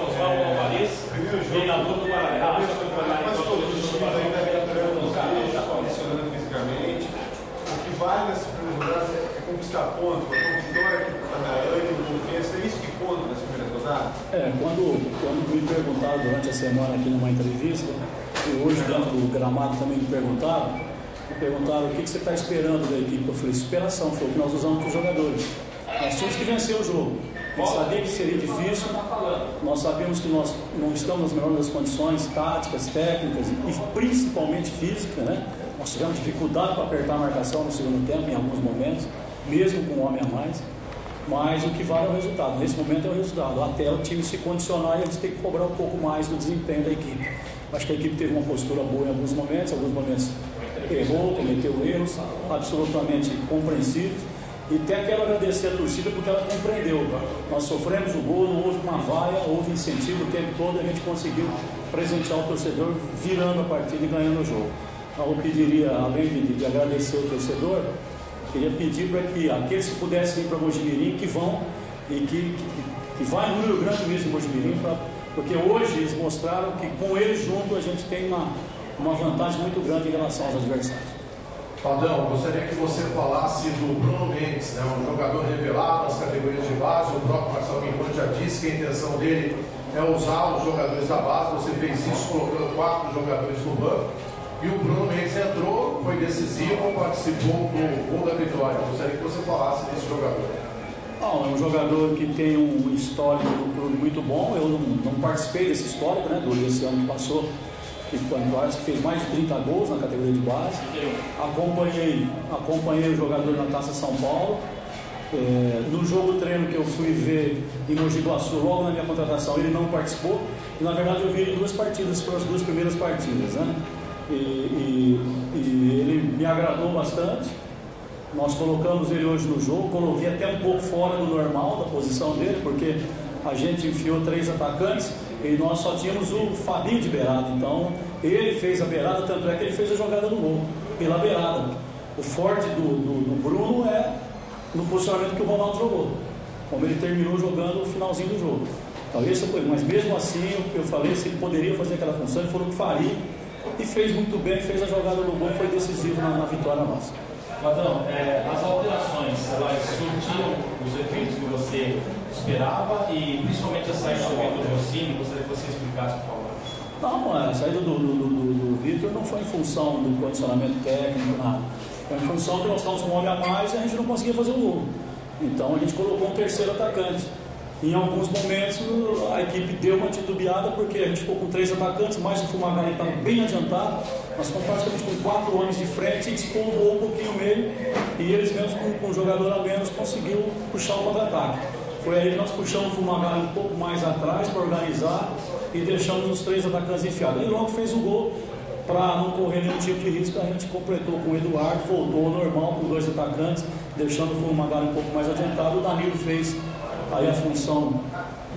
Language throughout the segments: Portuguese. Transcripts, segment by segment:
Oswaldo Alvarez, treinador do Paraná. Fisicamente, o que vale nessas primeiras rodadas é conquistar pontos, a vitória que dá ânimo, confiança, é isso que conta nas primeiras rodadas? Quando me perguntaram durante a semana aqui numa entrevista, e hoje dentro do gramado também me perguntaram o que você está esperando da equipe. Eu falei, superação, foi o que nós usamos para os jogadores. Nós tínhamos que vencer o jogo. A gente sabia que seria difícil, nós sabíamos que nós não estamos nas melhores das condições táticas, técnicas e principalmente físicas, né? Nós tivemos dificuldade para apertar a marcação no segundo tempo em alguns momentos, mesmo com um homem a mais, mas o que vale é o resultado. Nesse momento é o resultado, até o time se condicionar e a gente tem que cobrar um pouco mais do desempenho da equipe. Acho que a equipe teve uma postura boa em alguns momentos errou, cometeu erros absolutamente compreensíveis. E até quero agradecer a torcida porque ela compreendeu. Nós sofremos o gol, não houve uma vaia, houve incentivo o tempo todo e a gente conseguiu presentear o torcedor virando a partida e ganhando o jogo. Então eu pediria, além de agradecer o torcedor, queria pedir para que aqueles que pudessem ir para Mojimirim, que vão e que vai no Rio Grande mesmo, Mojimirim, porque hoje eles mostraram que com eles junto a gente tem uma vantagem muito grande em relação aos adversários. Padrão, gostaria que você falasse do Bruno Mendes, né, um jogador revelado nas categorias de base. O próprio Marcelo Minton já disse que a intenção dele é usar os jogadores da base. Você fez isso colocando 4 jogadores no banco. E o Bruno Mendes entrou, foi decisivo, participou do gol da vitória. Gostaria que você falasse desse jogador. É um jogador que tem um histórico no clube muito bom. Eu não participei desse histórico, né, desse ano que passou. Que fez mais de 30 gols na categoria de base. Acompanhei o jogador na Taça São Paulo. No jogo treino que eu fui ver em Mogi Guaçu, logo na minha contratação, ele não participou. E na verdade eu vi ele 2 partidas, foram as 2 primeiras partidas, né? E ele me agradou bastante. Nós colocamos ele hoje no jogo, coloquei até um pouco fora do normal da posição dele, porque a gente enfiou 3 atacantes e nós só tínhamos o Fabinho de beirada. Então ele fez a beirada, tanto é que ele fez a jogada do gol pela beirada. O forte do Bruno é no posicionamento que o Ronaldo jogou, como ele terminou jogando o finalzinho do jogo. Então esse foi, mas mesmo assim eu falei, se ele poderia fazer aquela função, ele falou que faria e fez muito bem, fez a jogada do gol, foi decisivo na vitória nossa. Patrão, as alterações, elas surtiram os efeitos que você esperava e principalmente a saída do Rossini, gostaria que você explicasse, por favor. Não, a saída do Vitor não foi em função do condicionamento técnico, nada. Foi em função que nós estávamos com um homem a mais e a gente não conseguia fazer o gol. Então a gente colocou um terceiro atacante. Em alguns momentos a equipe deu uma titubeada porque a gente ficou com 3 atacantes, mais o Fumagalli estava bem adiantado. Nós ficamos praticamente com 4 homens de frente e despovoou um pouquinho o meio e eles mesmos com um jogador a menos conseguiram puxar o contra-ataque. Foi aí que nós puxamos o Fumagalli um pouco mais atrás para organizar e deixamos os 3 atacantes enfiados. Ele logo fez o gol para não correr nenhum tipo de risco. A gente completou com o Eduardo, voltou ao normal com 2 atacantes, deixando o Fumagalli um pouco mais adiantado. O Danilo fez aí a função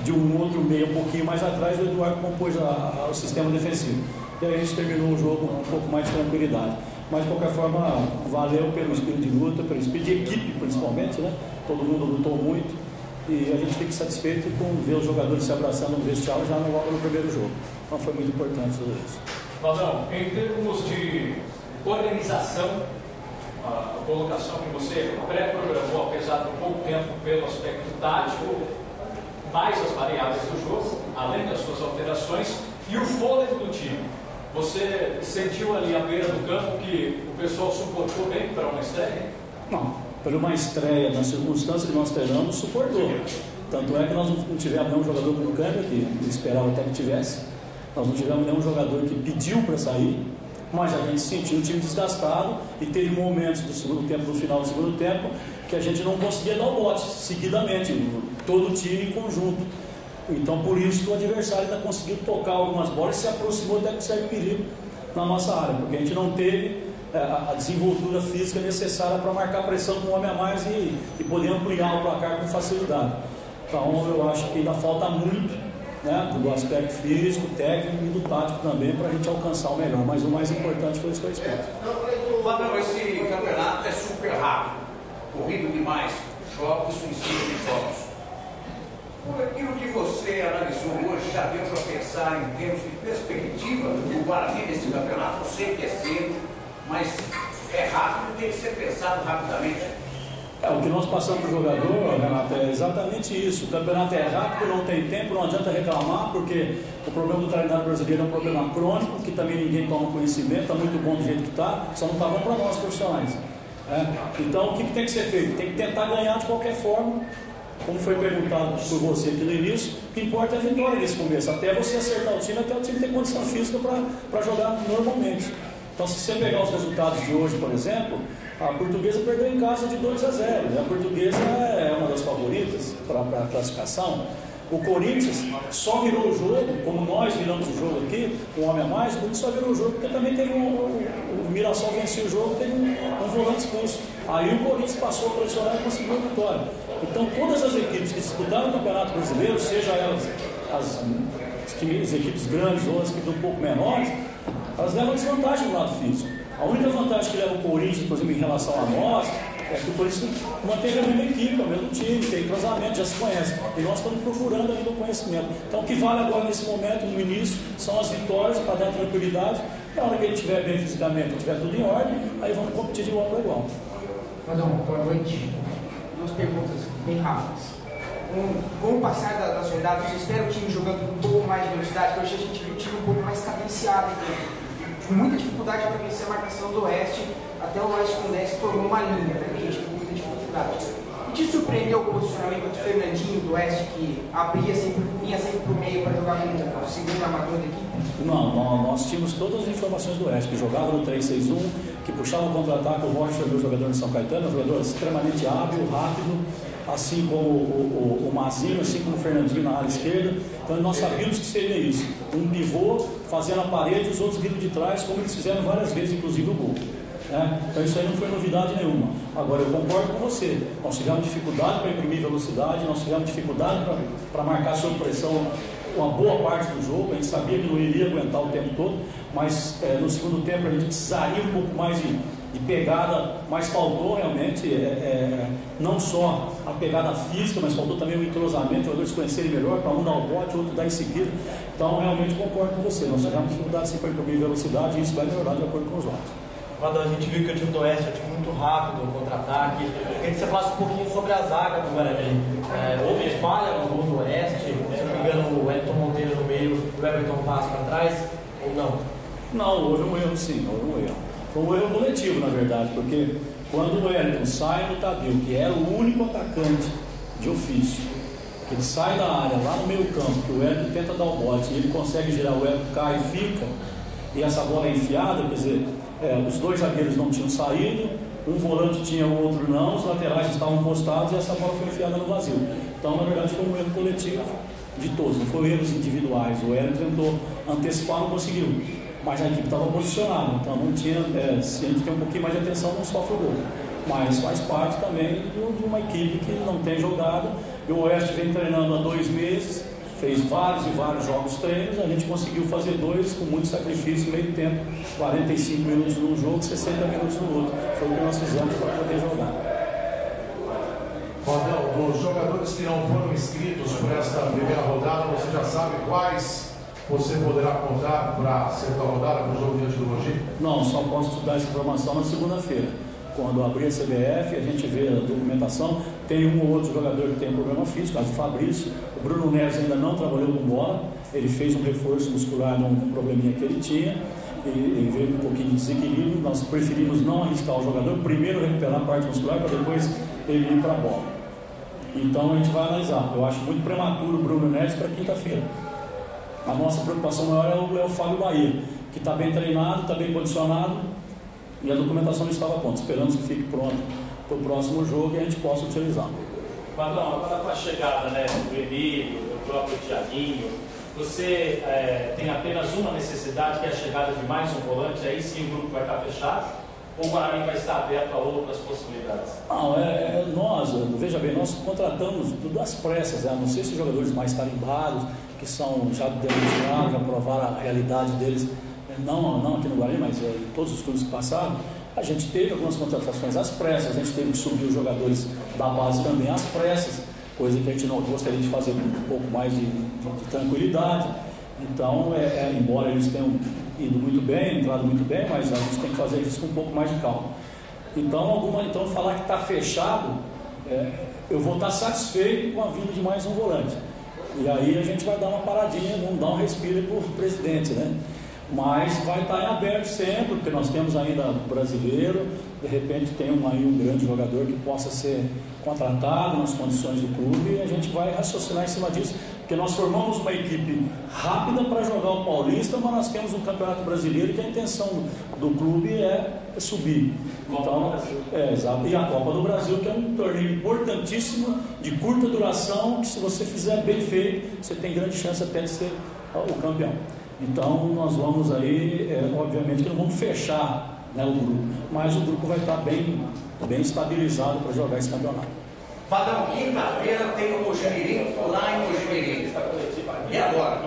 de um outro meio um pouquinho mais atrás, o Eduardo compôs o sistema defensivo. E aí a gente terminou o jogo com um pouco mais de tranquilidade. Mas de qualquer forma, valeu pelo espírito de luta, pelo espírito de equipe principalmente, né? Todo mundo lutou muito e a gente fica satisfeito com ver os jogadores se abraçando no vestiário já logo no primeiro jogo. Então foi muito importante tudo isso. Padrão, em termos de organização, a colocação que você pré-programou, apesar do pouco tempo, pelo aspecto tático, mais as variáveis do jogo, além das suas alterações, e o fôlego do time. Você sentiu ali à beira do campo que o pessoal suportou bem para uma estreia? Não, para uma estreia, nas circunstâncias que nós treinamos, suportou. Tanto é que nós não tivemos nenhum jogador com câmbio, que esperava até que tivesse. Nós não tivemos nenhum jogador que pediu para sair. Mas a gente sentiu o time desgastado e teve momentos do segundo tempo, no final do segundo tempo, que a gente não conseguia dar o bote seguidamente, todo o time em conjunto. Então por isso que o adversário ainda conseguiu tocar algumas bolas e se aproximou até que certo perigo na nossa área, porque a gente não teve a desenvoltura física necessária para marcar pressão com um homem a mais e poder ampliar o placar com facilidade. Então eu acho que ainda falta muito, né, do aspecto físico, técnico e do tático também, para a gente alcançar o melhor, mas o mais importante foi os 2 pontos. Padrão, esse campeonato é super rápido, corrido demais, jogos em cima de jogos. Por aquilo que você analisou hoje, já deu para pensar em termos de perspectiva do Guarani nesse campeonato? Eu sei que é cedo, mas é rápido, tem que ser pensado rapidamente. O que nós passamos para o jogador, Renato, é exatamente isso. O campeonato é rápido, não tem tempo, não adianta reclamar, porque o problema do treinador brasileiro é um problema crônico, que também ninguém toma conhecimento, está muito bom do jeito que está, só não está bom para nós profissionais. Então, o que tem que ser feito? Tem que tentar ganhar de qualquer forma, como foi perguntado por você aqui no início. O que importa é a vitória nesse começo, até você acertar o time, até o time ter condição física para jogar normalmente. Então, se você pegar os resultados de hoje, por exemplo, a Portuguesa perdeu em casa de 2-0. A Portuguesa é uma das favoritas para a classificação. O Corinthians só virou o jogo, como nós viramos o jogo aqui, um homem a mais. O Corinthians só virou o jogo porque também teve o Mirassol venceu o jogo, teve um volante expulso. Aí o Corinthians passou a pressionar e conseguiu a vitória. Então, todas as equipes que disputaram o Campeonato Brasileiro, seja elas as equipes grandes ou as equipes um pouco menores, elas levam desvantagem no lado físico. A única vantagem que leva o Corinthians, por exemplo, em relação a nós, é que o Corinthians manteve a mesma equipe, o mesmo time, tem cruzamento, já se conhece. E nós estamos procurando ainda o conhecimento. Então, o que vale agora nesse momento, no início, são as vitórias para dar tranquilidade. E a hora que ele estiver bem fisicamente, estiver tudo em ordem, aí vamos competir de igual para igual. Padrão, boa noite. Duas perguntas bem rápidas. Com o passar das rodadas, você espera o time jogando com um pouco mais de velocidade? Hoje a gente viu o time um pouco mais cadenciado, com muita dificuldade para vencer a marcação do Oeste, até o Oeste com 10 formou uma linha, né? A gente com muita dificuldade. E te surpreendeu o posicionamento do Fernandinho do Oeste, que vinha sempre para o meio para jogar como o segundo armador da equipe? Não, nós tínhamos todas as informações do Oeste, que jogava no 3-6-1, que puxava o contra-ataque. O Rocha, meu jogador de São Caetano, um jogador extremamente hábil, rápido, assim como o Mazinho, assim como o Fernandinho na área esquerda. Então nós sabíamos que seria isso, um pivô fazendo a parede e os outros vindo de trás, como eles fizeram várias vezes, inclusive o gol. Então isso aí não foi novidade nenhuma. Agora, eu concordo com você, nós tivemos dificuldade para imprimir velocidade, nós tivemos dificuldade para marcar sob pressão uma boa parte do jogo. A gente sabia que não iria aguentar o tempo todo, mas no segundo tempo a gente precisaria um pouco mais de pegada, mas faltou realmente não só a pegada física, mas faltou também o entrosamento, os jogadores se conhecerem melhor, para um dar o bote, o outro dar em seguida. Então realmente concordo com você, nós tivemos dificuldade sim para imprimir velocidade e isso vai melhorar de acordo com os jogos. Quando a gente viu que o time do Oeste é um time muito rápido, o contra-ataque, eu queria que você falasse um pouquinho sobre a zaga do Guarani. Houve falha no gol do Oeste, se não me engano, o Wellington Monteiro no meio, o Everton passa para trás, ou não? Não, houve um erro sim, houve um erro. Foi um erro coletivo, na verdade, porque quando o Wellington sai no Tadeu, que era o único atacante de ofício, que ele sai da área, lá no meio campo, que o Wellington tenta dar o bote, e ele consegue girar, o Wellington cai e fica, e essa bola é enfiada, quer dizer, os dois zagueiros não tinham saído, um volante tinha, o outro não, os laterais estavam postados e essa bola foi enfiada no vazio. Então, na verdade, foi um erro coletivo de todos, não foi erros individuais. O Wellington tentou antecipar, não conseguiu, mas a equipe estava posicionada, então não tinha, se a gente tem um pouquinho mais de atenção, não sofre o gol. Mas faz parte também de uma equipe que não tem jogado. E o Oeste vem treinando há 2 meses, fez vários e vários jogos treinos, a gente conseguiu fazer 2 com muito sacrifício, meio tempo, 45 minutos num jogo, 60 minutos no outro. Foi o que nós fizemos para poder jogar. Rodão, dos jogadores que não foram inscritos por esta primeira rodada, você já sabe quais você poderá contar para a segunda rodada, para o jogo diante do Mogi? Não, só posso te dar essa informação na segunda-feira. Quando abrir a CBF, a gente vê a documentação, tem um ou outro jogador que tem problema físico, caso do Fabrício. O Bruno Neves ainda não trabalhou com bola, ele fez um reforço muscular num probleminha que ele tinha, ele veio com um pouquinho de desequilíbrio. Nós preferimos não arriscar o jogador, primeiro recuperar a parte muscular para depois ele ir para a bola. Então a gente vai analisar. Eu acho muito prematuro o Bruno Neves para quinta-feira. A nossa preocupação maior é o Fábio Bahia, que está bem treinado, está bem condicionado, e a documentação não estava pronta. Esperamos que fique pronto para o próximo jogo e a gente possa utilizar. Padrão, agora com a chegada do Emílio, do próprio Thiaguinho, você tem apenas uma necessidade, que é a chegada de mais um volante, aí sim o grupo vai estar fechado? Ou o Guarani vai estar aberto a outras possibilidades? Não, nós, veja bem, nós contratamos tudo às pressas, a não ser esses jogadores mais tarimbados, que são já demonstrados, já provaram a realidade deles, não aqui no Guarani, mas em todos os clubes que passaram. A gente teve algumas contratações às pressas, a gente teve que subir os jogadores da base também às pressas. coisa que a gente não gostaria de fazer com um pouco mais de tranquilidade. Então, embora eles tenham ido muito bem, entrado muito bem, mas a gente tem que fazer isso com um pouco mais de calma. Então falar que está fechado, eu vou estar satisfeito com a vinda de mais um volante. E aí a gente vai dar uma paradinha, vamos dar um respiro para o presidente, né? Mas vai estar em aberto sempre, porque nós temos ainda brasileiro, de repente tem aí um grande jogador que possa ser contratado nas condições do clube, e a gente vai raciocinar em cima disso, porque nós formamos uma equipe rápida para jogar o Paulista, mas nós temos um Campeonato Brasileiro que a intenção do clube é subir. Então, exato. E a Copa do Brasil, que é um torneio importantíssimo, de curta duração, que se você fizer bem feito, você tem grande chance até de ser o campeão. Então nós vamos aí, obviamente que não vamos fechar, né, o grupo, mas o grupo vai estar bem estabilizado para jogar esse campeonato. Vadão, quinta-feira tem o Mojimirim lá em Mojimirim. E agora?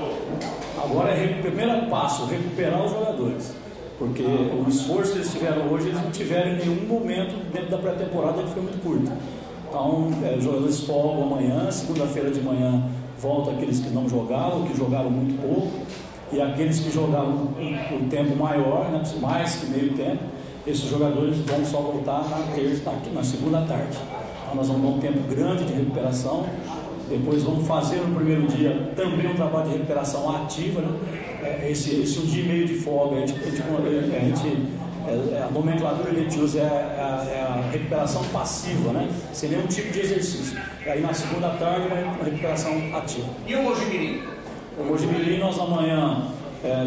Agora é o primeiro passo, recuperar os jogadores. Porque o esforço que eles tiveram hoje, eles não tiveram em nenhum momento dentro da pré-temporada, que foi muito curto. Então, os jogadores folgam amanhã, segunda-feira de manhã volta aqueles que não jogaram, que jogaram muito pouco. E aqueles que jogaram um tempo maior, né, mais que meio tempo, esses jogadores vão só voltar na segunda tarde. Então nós vamos dar um tempo grande de recuperação. Depois vamos fazer no primeiro dia também um trabalho de recuperação ativa, né? Esse um dia e meio de folga, a nomenclatura que a gente usa é a recuperação passiva, né? Sem nenhum tipo de exercício. E aí na segunda tarde uma recuperação ativa. E o Mojimirim? O Mojimirim, nós amanhã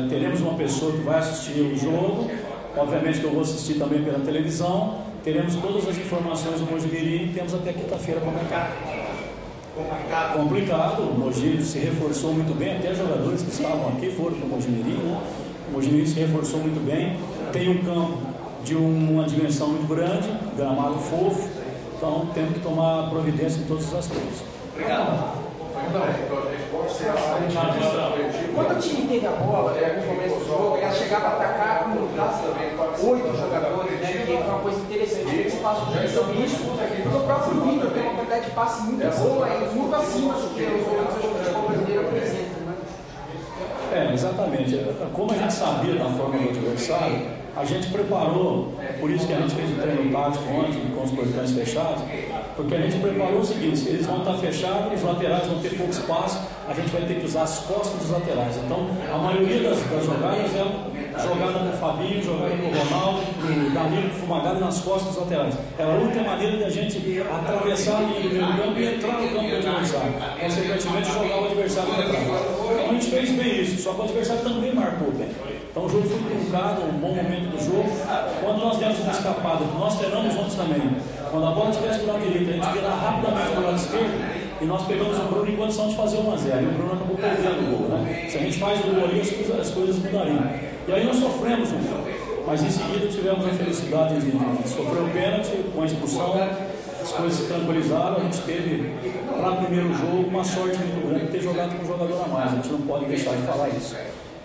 teremos uma pessoa que vai assistir o jogo, obviamente que eu vou assistir também pela televisão, teremos todas as informações do Mojimirim e temos até quinta-feira para marcar. Complicado, o Mogi se reforçou muito bem, até jogadores que estavam aqui foram para o Mojimirim, né? O Mojimirim se reforçou muito bem, tem um campo de uma dimensão muito grande, gramado fofo, então temos que tomar providência em todos os aspectos. Obrigado. Quando o time teve a bola, em alguns momentos do jogo, ela chegava a atacar com 8 jogadores, né? Que foi uma coisa interessante. Que você faz sobre isso, porque o próprio Vitor tem uma quantidade de passe muito boa e muito acima do que os outros jogadores brasileiros apresentam, né? Exatamente. Como a gente sabia da forma do adversário, a gente preparou, por isso que a gente fez o treino tático ontem com os portões fechados, porque a gente preparou o seguinte: eles vão estar fechados, os laterais vão ter pouco espaço, a gente vai ter que usar as costas dos laterais. Então, a maioria das jogadas é jogada no Fabinho, jogada no Ronaldo, no Danilo, no Fumagalli, nas costas dos laterais. Era a única maneira de a gente atravessar a linha do meio campo e entrar no campo do adversário, consequentemente jogar o adversário para trás. Então a gente fez bem isso, só que o adversário também marcou bem. Então o jogo foi truncado, um bom momento do jogo. Quando nós demos uma escapada, nós treinamos ontem também. Quando a bola estivesse do lado direito, a gente virar rapidamente para o lado esquerdo e nós pegamos o Bruno em condição de fazer 1-0. E o Bruno acabou perdendo o gol, né? Se a gente faz o gol ali, as coisas mudariam. E aí nós sofremos um pouco, mas em seguida tivemos a felicidade de sofrer o pênalti com a expulsão. As coisas se tranquilizaram, a gente teve, para o primeiro jogo, uma sorte muito grande de ter jogado com um jogador a mais. A gente não pode deixar de falar isso.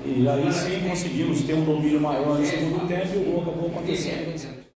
E aí sim conseguimos ter um domínio maior no segundo tempo e o gol acabou acontecendo.